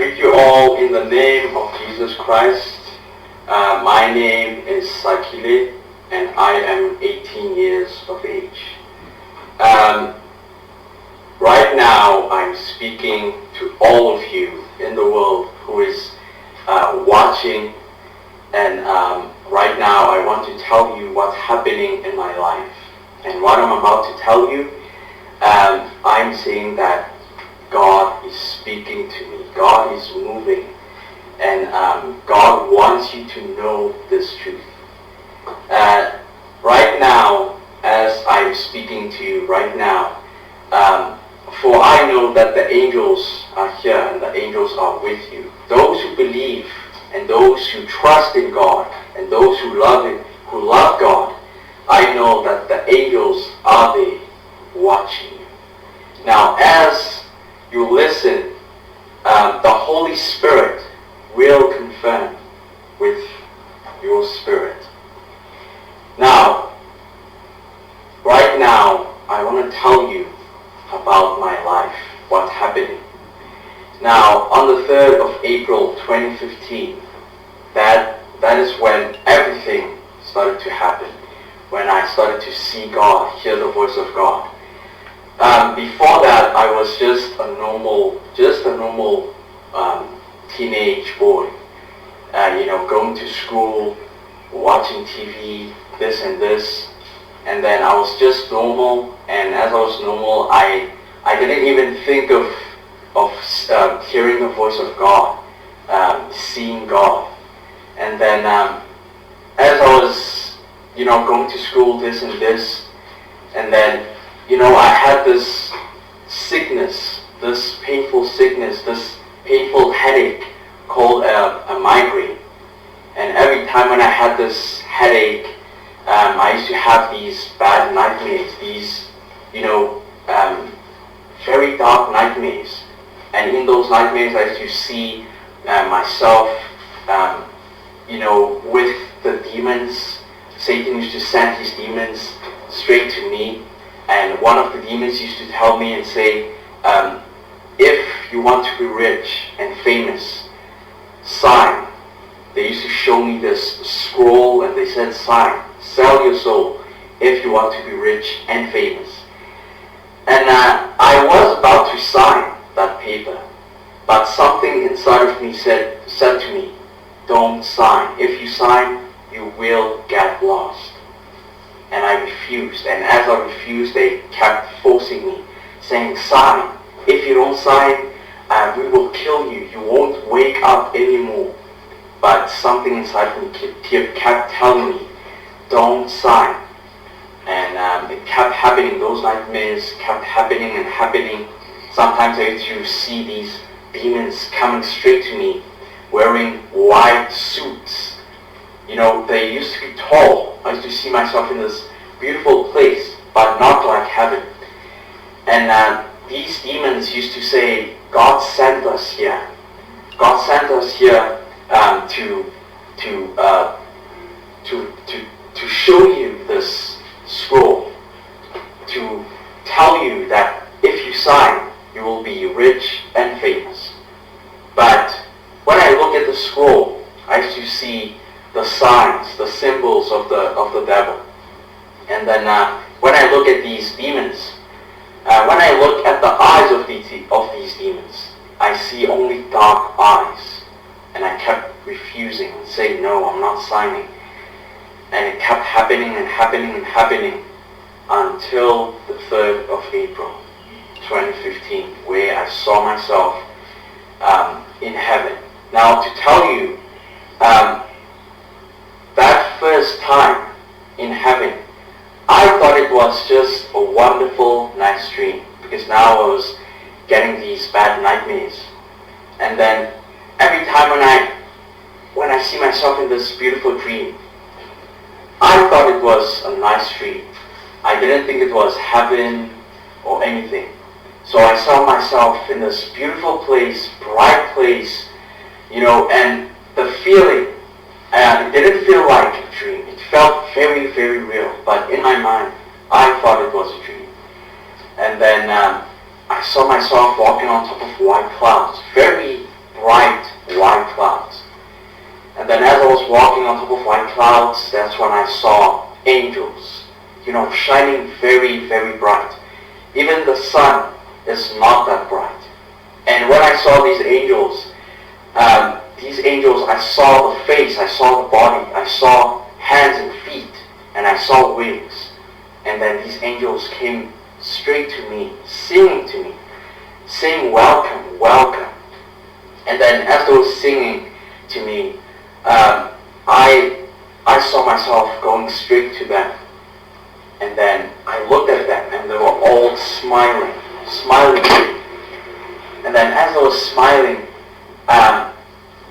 greet you all in the name of Jesus Christ. My name is Sakhile and I am 18 years of age. Right now I'm speaking to all of you in the world who is watching, and right now I want to tell you what's happening in my life. And what I'm about to tell you, I'm saying that God is speaking to me. God is moving. And God wants you to know this truth. Right now, as I'm speaking to you right now, for I know that the angels are here and the angels are with you. Those who believe and those who trust in God and those who love Him, who love God, I know that the angels are there watching you. Now, as you listen, the Holy Spirit will confirm with your spirit. Now, right now, I want to tell you about my life, what's happening. Now, on the 3rd of April 2015, that is when everything started to happen, when I started to see God, hear the voice of God. Before that, I was just a normal teenage boy, going to school, watching TV, this and this, and then I was just normal. And as I was normal, I didn't even think of hearing the voice of God, seeing God. And then as I was going to school, this and this, and then I had this sickness, this painful sickness, this painful headache called a migraine. And every time when I had this headache, I used to have these bad nightmares, these very dark nightmares. And in those nightmares I used to see myself with the demons. Satan used to send his demons straight to me, and one of the demons used to tell me and say, if you want to be rich and famous, sign. They used to show me this scroll and they said, sign, sell your soul if you want to be rich and famous. And I was about to sign that paper, but something inside of me said to me, don't sign. If you sign, you will get lost. And I refused. And as I refused, they kept forcing me, saying, sign. If you don't sign, we will kill you. You won't wake up anymore. But something inside of me kept telling me, don't sign. And it kept happening. Those nightmares kept happening and happening. Sometimes I used to see these demons coming straight to me, wearing white suits. They used to be tall. I used to see myself in this beautiful place, but not like heaven. And these demons used to say, God sent us here. God sent us here to show you this scroll, to tell you that if you sign, you will be rich and famous. But when I look at the scroll, I used to see the signs, the symbols of the devil. And then when I look at these demons, when I look at the eyes of these demons, I see only dark eyes. And I kept refusing and saying, no, I'm not signing. And it kept happening and happening and happening until the 3rd of April 2015, where I saw myself in heaven. Now, to tell you, that first time in heaven, I thought it was just a wonderful, nice dream, because now I was getting these bad nightmares. And then every time when I see myself in this beautiful dream, I thought it was a nice dream. I didn't think it was heaven or anything. So I saw myself in this beautiful place, bright place, and the feeling, it didn't feel like a dream. It felt very, very real. But in my mind, I thought it was a dream. And then I saw myself walking on top of white clouds, very bright white clouds. And then as I was walking on top of white clouds, that's when I saw angels, shining very, very bright. Even the sun is not that bright. And when I saw these angels, I saw the face, I saw the body, I saw hands and feet, and I saw wings. And then these angels came straight to me, singing to me, saying, welcome, welcome. And then as they were singing to me, I saw myself going straight to them. And then I looked at them, and they were all smiling to me. And then as I was smiling,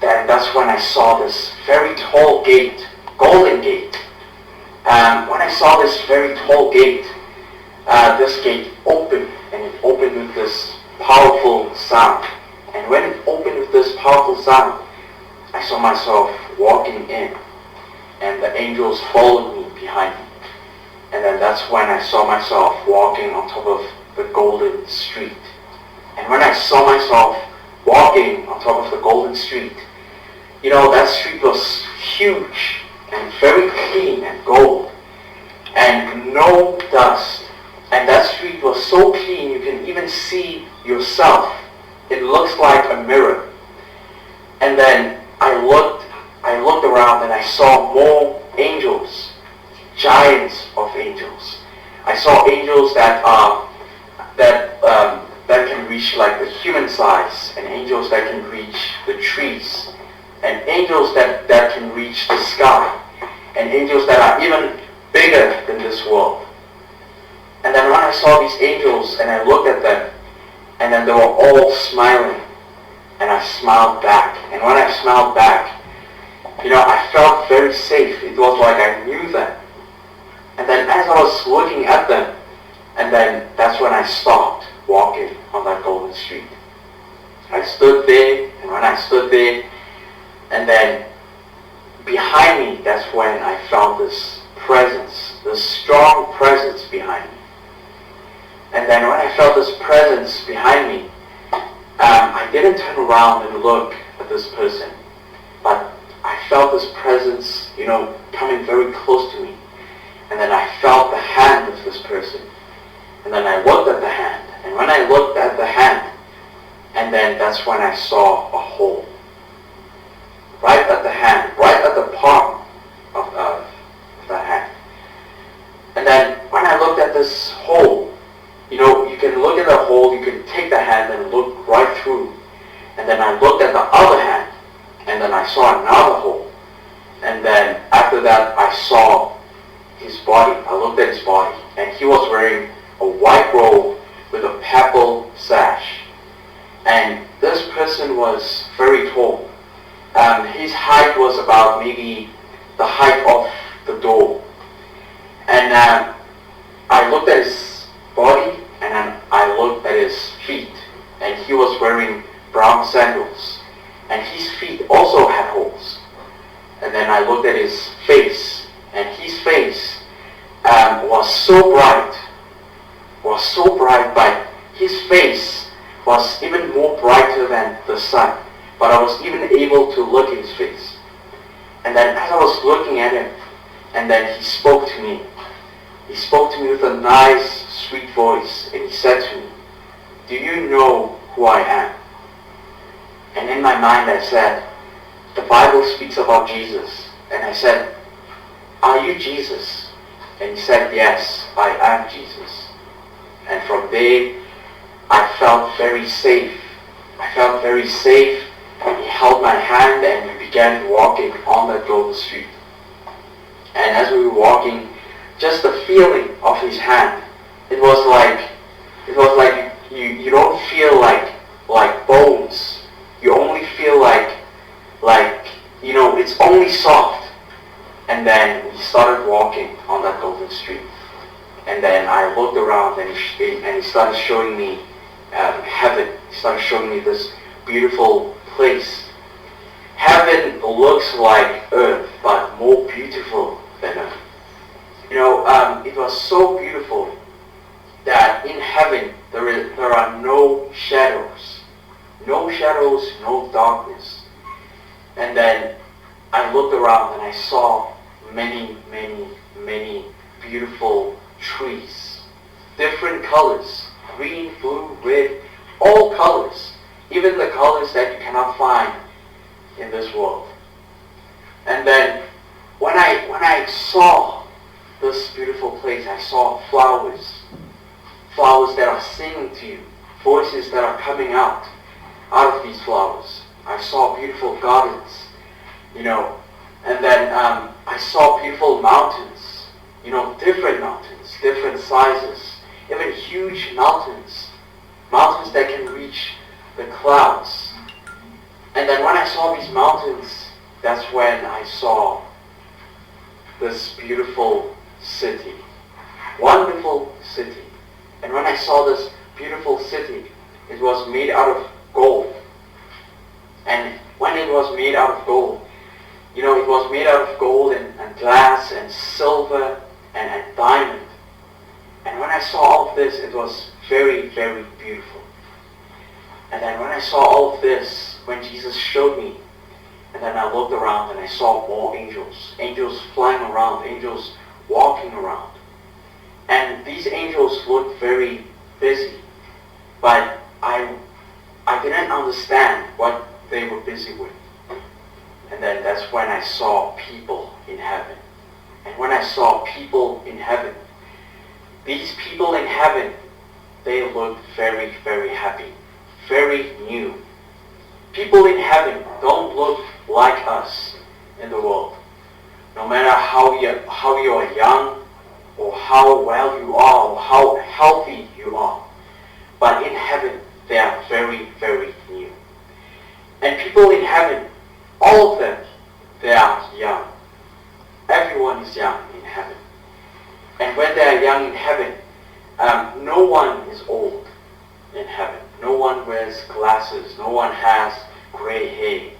then that's when I saw this very tall gate, golden gate. When I saw this very tall gate, this gate opened, and it opened with this powerful sound. And when it opened with this powerful sound, I saw myself walking in, and the angels followed me behind me. And then that's when I saw myself walking on top of the golden street. And when I saw myself walking on top of the golden street, that street was huge and very clean and gold and no dust. And that street was so clean you can even see yourself. It looks like a mirror. And then I looked around and I saw more angels, giants of angels. I saw angels that can reach like the human size, and angels that can reach the trees, and angels that can reach the sky, and angels that are even bigger than this world. And then when I saw these angels and I looked at them, and then they were all smiling, and I smiled back. And when I smiled back, I felt very safe. It was like I knew them. And then as I was looking at them, and then that's when I stopped walking on that golden street. I stood there, and when I stood there, and then behind me, that's when I felt this presence, this strong presence behind me. And then when I felt this presence behind me, I didn't turn around and look at this person, but I felt this presence, coming very close to me. And then I felt the hand of this person. And then I looked at the hand. And when I looked at the hand, and then that's when I saw a hole. Right at the hand, right at the palm of the hand. And then when I looked at this hole, you can look at the hole, you can take the hand and look right through. And then I looked at the other hand, and then I saw another hole. And then after that, I saw his body. I looked at his body, and he was wearing a white robe with a purple sash. And this person was very tall. His height was about maybe the height of the door. And I looked at his body, and then I looked at his feet, and he was wearing brown sandals, and his feet also had holes. And then I looked at his face, and his face was so bright, but his face was even more brighter than the sun. But I was even able to look at his face. And then as I was looking at him, and then he spoke to me. He spoke to me with a nice, sweet voice, and he said to me, "Do you know who I am?" And in my mind I said, "The Bible speaks about Jesus." And I said, "Are you Jesus?" And he said, "Yes, I am Jesus." And from there, I felt very safe. He held my hand, and we began walking on that golden street. And as we were walking, just the feeling of his hand, it was like you don't feel like bones. You only feel like it's only soft. And then we started walking on that golden street. And then I looked around, and he started showing me heaven. He started showing me this beautiful place. Heaven looks like earth, but more beautiful than earth. It was so beautiful that in heaven there are no shadows. shadows, no darkness. And then I looked around and I saw many, many, many beautiful trees. Different colors, green, blue, red, all colors. Even the colors that you cannot find in this world. And then when I saw this beautiful place, I saw flowers. Flowers that are singing to you. Voices that are coming out of these flowers. I saw beautiful gardens, and then I saw beautiful mountains, different mountains, different sizes, even huge mountains that can reach the clouds. And then when I saw these mountains, that's when I saw this beautiful city, wonderful city. And when I saw this beautiful city, it was made out of gold. And when it was made out of gold, it was made out of gold and glass and silver and diamond. And when I saw all of this, it was very, very beautiful. And then when I saw all of this, when Jesus showed me, and then I looked around and I saw more angels. Angels flying around, angels walking around. And these angels looked very busy. But I didn't understand what they were busy with. And then that's when I saw people in heaven. And when I saw people in heaven, these people in heaven, they looked very, very happy, very new. People in heaven don't look like us in the world. No matter how you are young, or how well you are, or how healthy you are. But in heaven, they are very, very new. And people in heaven, all of them, they are young. Everyone is young in heaven. And when they are young in heaven, no one is old in heaven. No one wears glasses. No one has gray hair.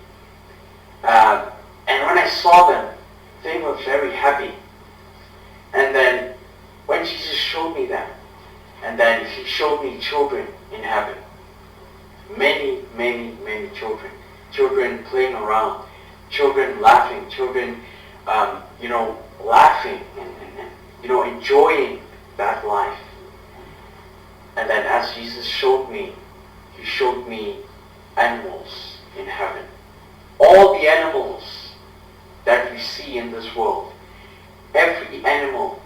And when I saw them, they were very happy. And then when Jesus showed me them, and then he showed me children in heaven. Many, many, many children. Children playing around. Children laughing. Children, laughing and enjoying that life. And then as Jesus showed me, he showed me animals in heaven. All the animals that you see in this world, every animal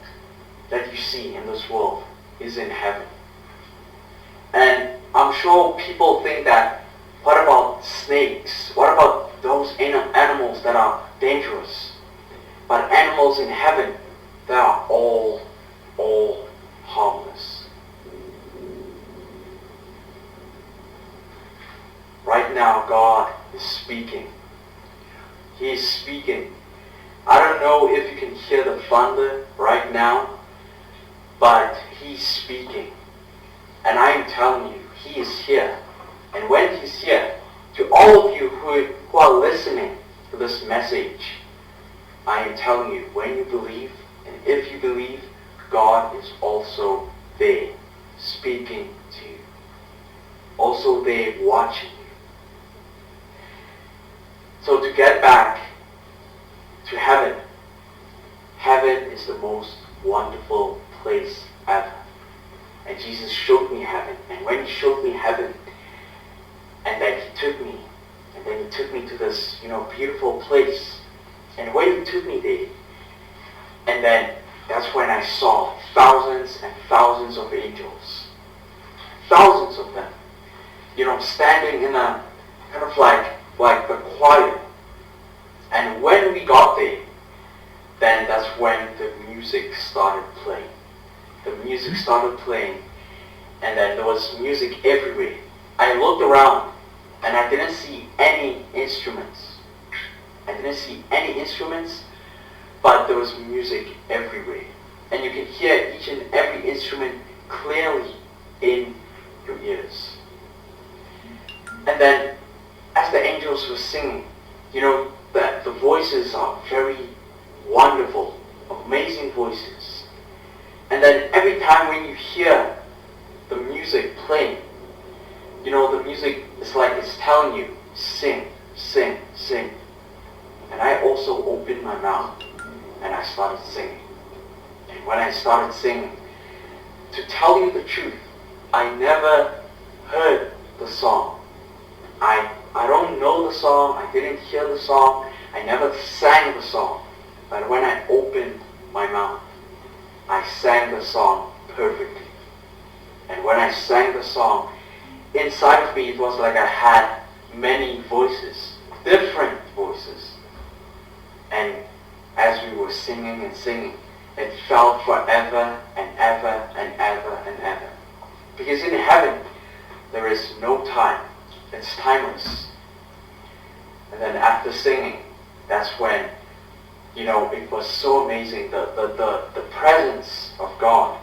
that you see in this world is in heaven. And I'm sure people think that, what about snakes? What about those animals that are dangerous? But animals in heaven, they are all harmless. Right now, God is speaking. He is speaking. I don't know if you can hear the thunder right now, but he's speaking. And I am telling you, he is here. And when he's here, to all of you who are listening to this message, I am telling you, when you believe, and if you believe, God is also there, speaking to you. Also there, watching you. So to get back to heaven, heaven is the most wonderful place ever. And Jesus showed me heaven. And when he showed me heaven, and then he took me, and then he took me to this, beautiful place. And when he took me there, and then that's when I saw thousands and thousands of angels. Thousands of them. Standing in a kind of like the choir. And when we got there, then that's when the music started playing. The music started playing, and then there was music everywhere. I looked around, and I didn't see any instruments. But there was music everywhere. And you can hear each and every instrument clearly in your ears. And then, as the angels were singing, the voices are very wonderful, amazing voices. And then every time when you hear the music playing, You know, the music is like it's telling you, sing, sing, sing. And I also opened my mouth and I started singing. And when I started singing, to tell you the truth, I never heard the song. I don't know the song, I didn't hear the song, I never sang the song. But when I opened my mouth, I sang the song perfectly. And when I sang the song, inside of me it was like I had many voices, different voices. And as we were singing and singing, it felt forever and ever and ever and ever. Because in heaven, there is no time. It's timeless. And then after singing, that's when, you know, it was so amazing. The presence of God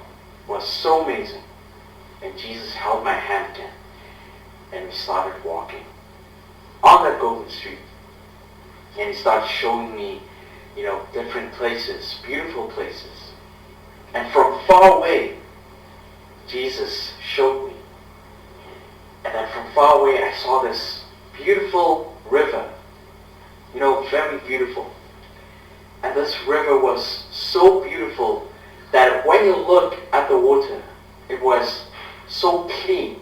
was so amazing. And Jesus held my hand again. And we started walking on that golden street. And he started showing me, you know, different places, beautiful places. And from far away, Jesus showed me. And then from far away, I saw this beautiful river. You know, very beautiful. And this river was so beautiful that when you look at the water, it was so clean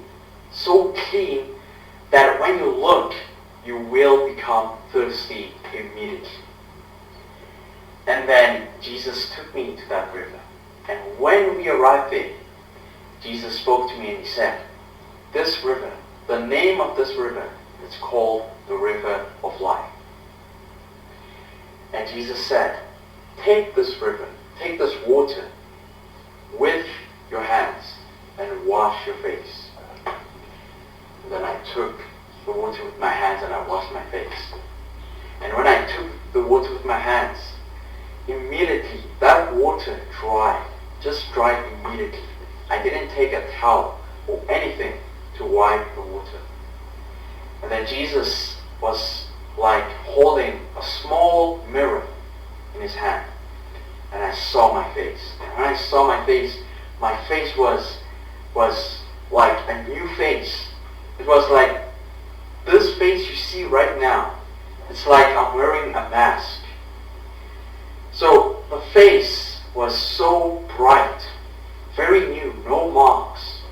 that when you look, you will become thirsty immediately. And then Jesus took me to that river. And when we arrived there, Jesus spoke to me and he said, this river, the name of this river, is called the river of life. And Jesus said, take this river, take this water with your hands and wash your face. And then I took the water with my hands and I washed my face. And when I took the water with my hands, immediately that water dried, just dried immediately. I didn't take a towel or anything to wipe the water. And then Jesus was like holding a small mirror in his hand. And I saw my face. And when I saw my face was like a new face. It was like this face you see right now. It's like I'm wearing a mask. So the face was so bright, very new, no marks.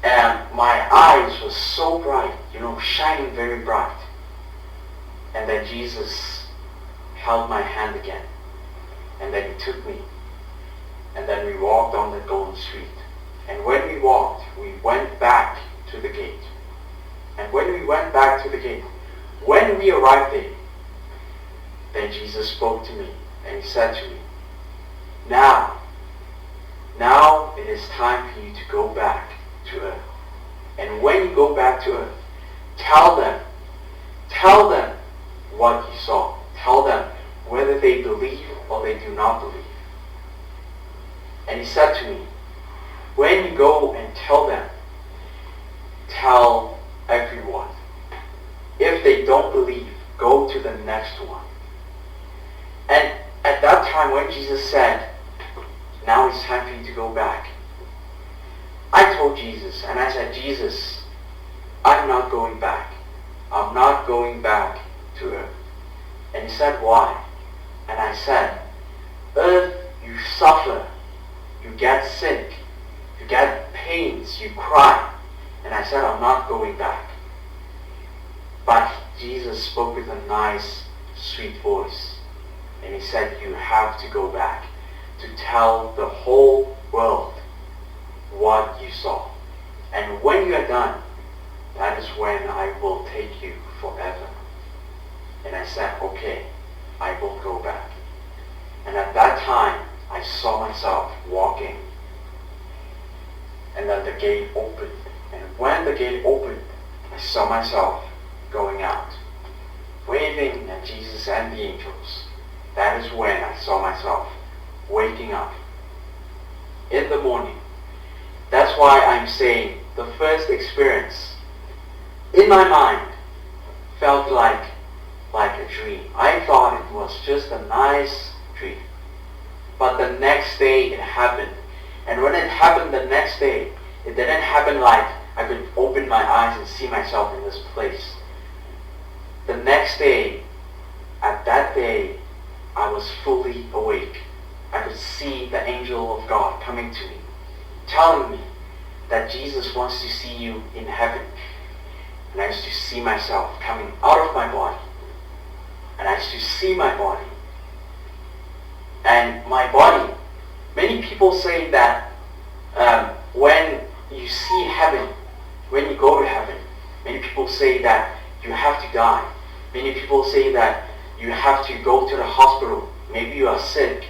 And my eyes were so bright, you know, shining very bright. And then Jesus held my hand again. And then he took me. And then we walked on the golden street. And when we walked, we went back to the gate. And when we went back to the gate, when we arrived there, then Jesus spoke to me and he said to me, now it is time for you to go back to earth. And when you go back to earth, tell them what you saw. Tell them whether they believe or they do not believe. And he said to me, when you go and tell them, tell everyone. If they don't believe, go to the next one. And at that time when Jesus said, now it's time for you to go back, I told Jesus, and I said, Jesus, I'm not going back. I'm not going back to earth. And he said, why? And I said, earth, you suffer, you get sick, you get pains, you cry. And I said, I'm not going back. But Jesus spoke with a nice, sweet voice. And he said, you have to go back to tell the whole world what you saw. And when you are done, that is when I will take you forever. And I said, okay, I will go back. And at that time, I saw myself walking. And then the gate opened. And when the gate opened, I saw myself going out, waving at Jesus and the angels. That is when I saw myself waking up in the morning. That's why I'm saying the first experience in my mind felt like a dream. I thought it was just a nice dream. But the next day it happened. And when it happened the next day, it didn't happen like I could open my eyes and see myself in this place. The next day, at that day, I was fully awake. I could see the angel of God coming to me, telling me that Jesus wants to see you in heaven. And I used to see myself coming out of my body. And I used to see my body. And my body, many people say that when you see heaven, when you go to heaven, many people say that you have to die. Many people say that you have to go to the hospital. Maybe you are sick.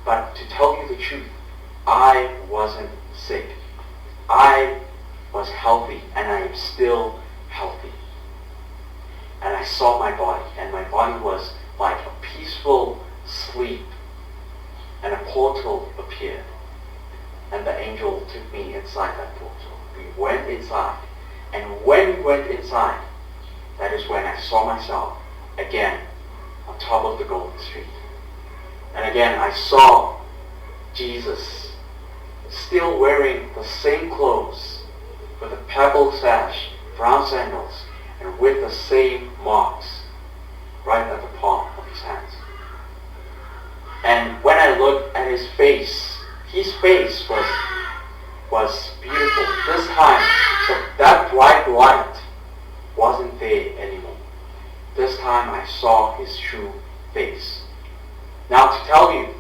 But to tell you the truth, I wasn't sick. I was healthy, and I am still healthy. And I saw my body, and my body was like a peaceful sleep. And a portal appeared. And the angel took me inside that portal. We went inside. And when we went inside, that is when I saw myself again on top of the golden street. And again I saw Jesus still wearing the same clothes with a pebble sash, brown sandals, and with the same marks right at the palm of his hands. And when I looked at his face was beautiful. This time, that bright light wasn't there anymore. This time I saw his true face. Now to tell you,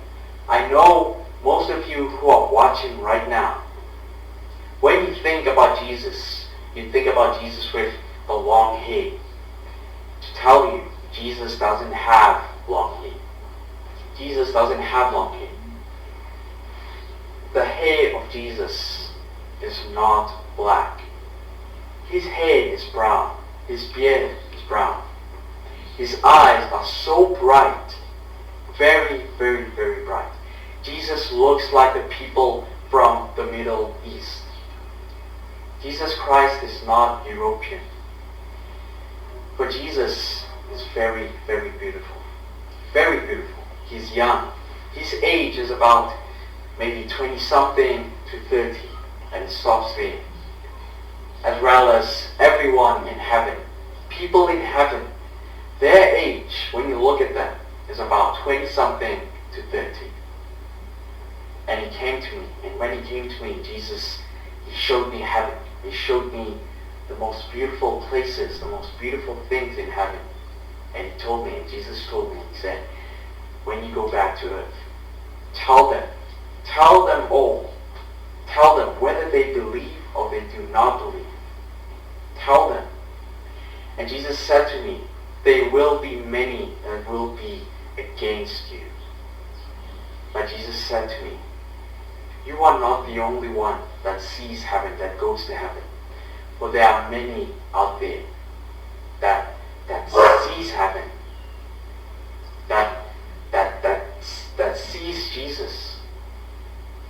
I know most of you who are watching right now, when you think about Jesus, you think about Jesus with the long hair. To tell you, Jesus doesn't have long hair. Jesus doesn't have long hair. The hair of Jesus is not black. His hair is brown. His beard is brown. His eyes are so bright. Very, very, very bright. Jesus looks like the people from the Middle East. Jesus Christ is not European. But Jesus is very, very beautiful. Very beautiful. He's young. His age is about maybe 20-something to 30, and it stops there. As well as everyone in heaven. People in heaven, their age, when you look at them, is about 20-something to 30. And he came to me, and when he came to me, Jesus, he showed me heaven. He showed me the most beautiful places, the most beautiful things in heaven. And he told me, and Jesus told me, he said, when you go back to earth, tell them all, tell them whether they believe or they do not believe. Tell them. And Jesus said to me, there will be many that will be against you. But Jesus said to me, you are not the only one that sees heaven, that goes to heaven. For there are many out there that sees heaven, that sees Jesus.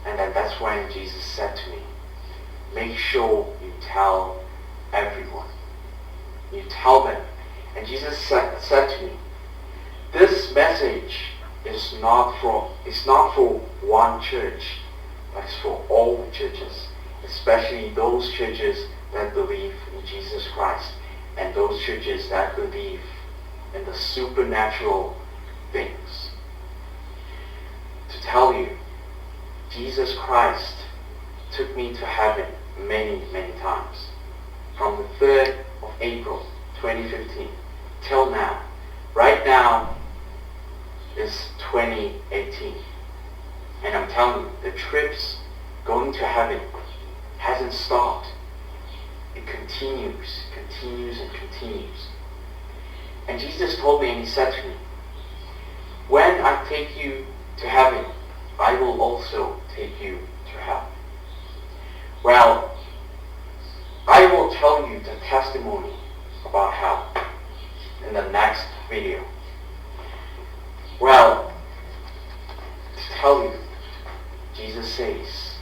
And then that's when Jesus said to me, make sure you tell everyone. You tell them. And Jesus said to me, this message is not for one church, but it's for all the churches, especially those churches that believe in Jesus Christ and those churches that believe in the supernatural things. To tell you, Jesus Christ took me to heaven many, many times. From the 3rd of April 2015 till now. Right now is 2018. And I'm telling you, the trips going to heaven hasn't stopped. It continues and continues. And Jesus told me, and he said to me, when I take you to heaven, I will also take you to hell. Well, I will tell you the testimony about hell in the next video. Well, to tell you, Jesus says,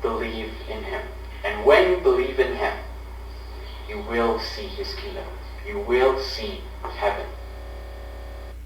believe in him. And when you believe in him, you will see his kingdom. You will see heaven.